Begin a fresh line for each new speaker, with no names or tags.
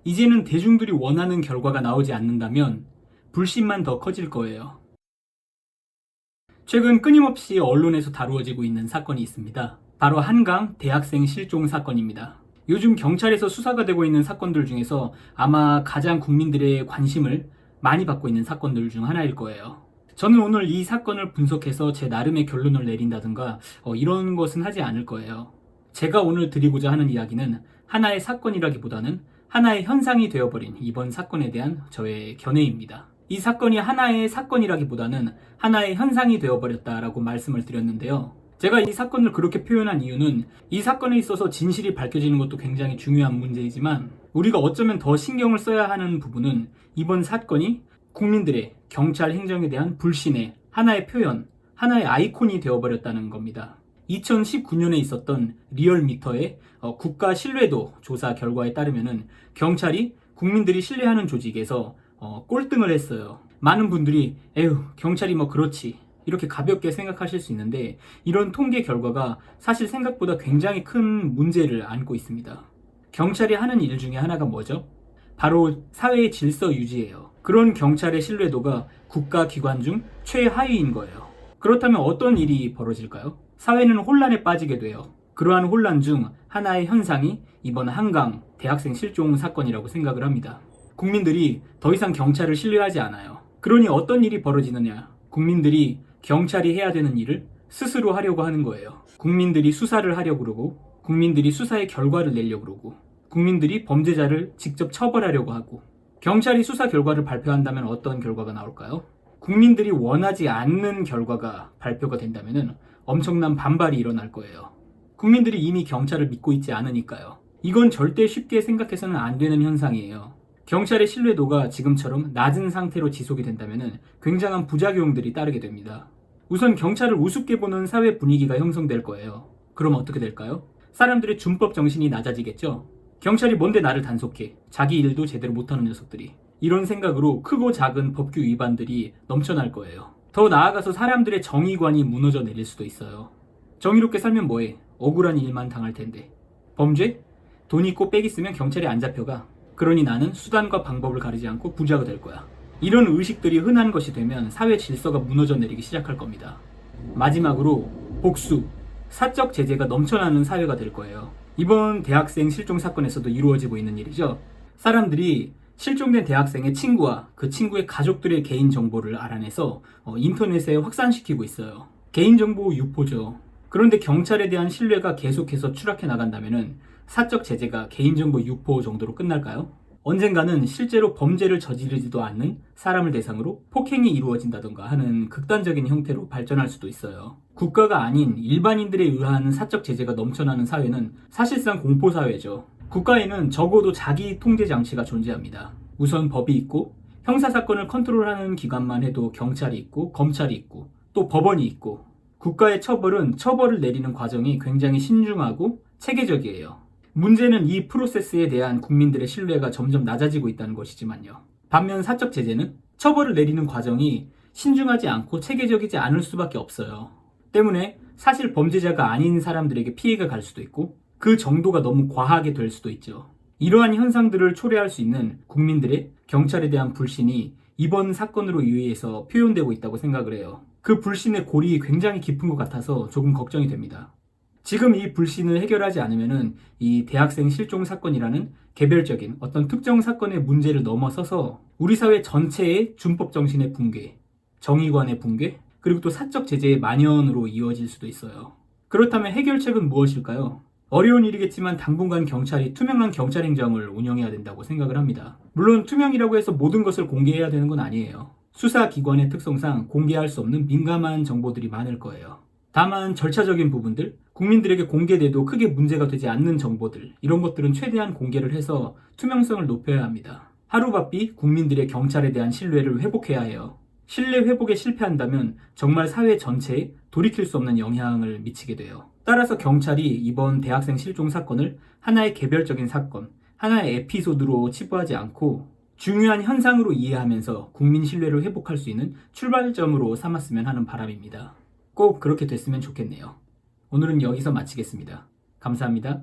이제는 대중들이 원하는 결과가 나오지 않는다면 불신만 더 커질 거예요. 최근 끊임없이 언론에서 다루어지고 있는 사건이 있습니다. 바로 한강 대학생 실종 사건입니다. 요즘 경찰에서 수사가 되고 있는 사건들 중에서 아마 가장 국민들의 관심을 많이 받고 있는 사건들 중 하나일 거예요. 저는 오늘 이 사건을 분석해서 제 나름의 결론을 내린다든가 이런 것은 하지 않을 거예요. 제가 오늘 드리고자 하는 이야기는 하나의 사건이라기보다는 하나의 현상이 되어버린 이번 사건에 대한 저의 견해입니다. 이 사건이 하나의 사건이라기보다는 하나의 현상이 되어버렸다라고 말씀을 드렸는데요. 제가 이 사건을 그렇게 표현한 이유는 이 사건에 있어서 진실이 밝혀지는 것도 굉장히 중요한 문제이지만 우리가 어쩌면 더 신경을 써야 하는 부분은 이번 사건이 국민들의 경찰 행정에 대한 불신의 하나의 표현, 하나의 아이콘이 되어버렸다는 겁니다. 2019년에 있었던 리얼미터의 국가 신뢰도 조사 결과에 따르면 경찰이 국민들이 신뢰하는 조직에서 꼴등을 했어요. 많은 분들이 에휴 경찰이 뭐 그렇지 이렇게 가볍게 생각하실 수 있는데 이런 통계 결과가 사실 생각보다 굉장히 큰 문제를 안고 있습니다. 경찰이 하는 일 중에 하나가 뭐죠? 바로 사회의 질서 유지예요. 그런 경찰의 신뢰도가 국가기관 중 최하위인 거예요. 그렇다면 어떤 일이 벌어질까요? 사회는 혼란에 빠지게 돼요. 그러한 혼란 중 하나의 현상이 이번 한강 대학생 실종 사건이라고 생각을 합니다. 국민들이 더 이상 경찰을 신뢰하지 않아요. 그러니 어떤 일이 벌어지느냐? 국민들이 경찰이 해야 되는 일을 스스로 하려고 하는 거예요. 국민들이 수사를 하려고 그러고 국민들이 수사의 결과를 내려고 그러고 국민들이 범죄자를 직접 처벌하려고 하고 경찰이 수사 결과를 발표한다면 어떤 결과가 나올까요? 국민들이 원하지 않는 결과가 발표가 된다면 엄청난 반발이 일어날 거예요. 국민들이 이미 경찰을 믿고 있지 않으니까요. 이건 절대 쉽게 생각해서는 안 되는 현상이에요. 경찰의 신뢰도가 지금처럼 낮은 상태로 지속이 된다면 굉장한 부작용들이 따르게 됩니다. 우선 경찰을 우습게 보는 사회 분위기가 형성될 거예요. 그럼 어떻게 될까요? 사람들의 준법 정신이 낮아지겠죠? 경찰이 뭔데 나를 단속해? 자기 일도 제대로 못하는 녀석들이. 이런 생각으로 크고 작은 법규 위반들이 넘쳐날 거예요. 더 나아가서 사람들의 정의관이 무너져 내릴 수도 있어요. 정의롭게 살면 뭐해? 억울한 일만 당할 텐데. 범죄? 돈 있고 빽 있으면 경찰이 안 잡혀가. 그러니 나는 수단과 방법을 가리지 않고 부자가 될 거야. 이런 의식들이 흔한 것이 되면 사회 질서가 무너져 내리기 시작할 겁니다. 마지막으로 복수, 사적 제재가 넘쳐나는 사회가 될 거예요. 이번 대학생 실종 사건에서도 이루어지고 있는 일이죠. 사람들이 실종된 대학생의 친구와 그 친구의 가족들의 개인정보를 알아내서 인터넷에 확산시키고 있어요. 개인정보 유포죠. 그런데 경찰에 대한 신뢰가 계속해서 추락해 나간다면 사적 제재가 개인정보 유포 정도로 끝날까요? 언젠가는 실제로 범죄를 저지르지도 않는 사람을 대상으로 폭행이 이루어진다던가 하는 극단적인 형태로 발전할 수도 있어요. 국가가 아닌 일반인들에 의한 사적 제재가 넘쳐나는 사회는 사실상 공포사회죠. 국가에는 적어도 자기 통제 장치가 존재합니다. 우선 법이 있고 형사사건을 컨트롤하는 기관만 해도 경찰이 있고 검찰이 있고 또 법원이 있고 국가의 처벌은 처벌을 내리는 과정이 굉장히 신중하고 체계적이에요. 문제는 이 프로세스에 대한 국민들의 신뢰가 점점 낮아지고 있다는 것이지만요. 반면 사적 제재는 처벌을 내리는 과정이 신중하지 않고 체계적이지 않을 수밖에 없어요. 때문에 사실 범죄자가 아닌 사람들에게 피해가 갈 수도 있고 그 정도가 너무 과하게 될 수도 있죠. 이러한 현상들을 초래할 수 있는 국민들의 경찰에 대한 불신이 이번 사건으로 의해서 표현되고 있다고 생각을 해요. 그 불신의 골이 굉장히 깊은 것 같아서 조금 걱정이 됩니다. 지금 이 불신을 해결하지 않으면 이 대학생 실종 사건이라는 개별적인 어떤 특정 사건의 문제를 넘어서서 우리 사회 전체의 준법 정신의 붕괴, 정의관의 붕괴, 그리고 또 사적 제재의 만연으로 이어질 수도 있어요. 그렇다면 해결책은 무엇일까요? 어려운 일이겠지만 당분간 경찰이 투명한 경찰 행정을 운영해야 된다고 생각을 합니다. 물론 투명이라고 해서 모든 것을 공개해야 되는 건 아니에요. 수사기관의 특성상 공개할 수 없는 민감한 정보들이 많을 거예요. 다만 절차적인 부분들, 국민들에게 공개돼도 크게 문제가 되지 않는 정보들, 이런 것들은 최대한 공개를 해서 투명성을 높여야 합니다. 하루바삐 국민들의 경찰에 대한 신뢰를 회복해야 해요. 신뢰 회복에 실패한다면 정말 사회 전체에 돌이킬 수 없는 영향을 미치게 돼요. 따라서 경찰이 이번 대학생 실종 사건을 하나의 개별적인 사건, 하나의 에피소드로 치부하지 않고 중요한 현상으로 이해하면서 국민 신뢰를 회복할 수 있는 출발점으로 삼았으면 하는 바람입니다. 꼭 그렇게 됐으면 좋겠네요. 오늘은 여기서 마치겠습니다. 감사합니다.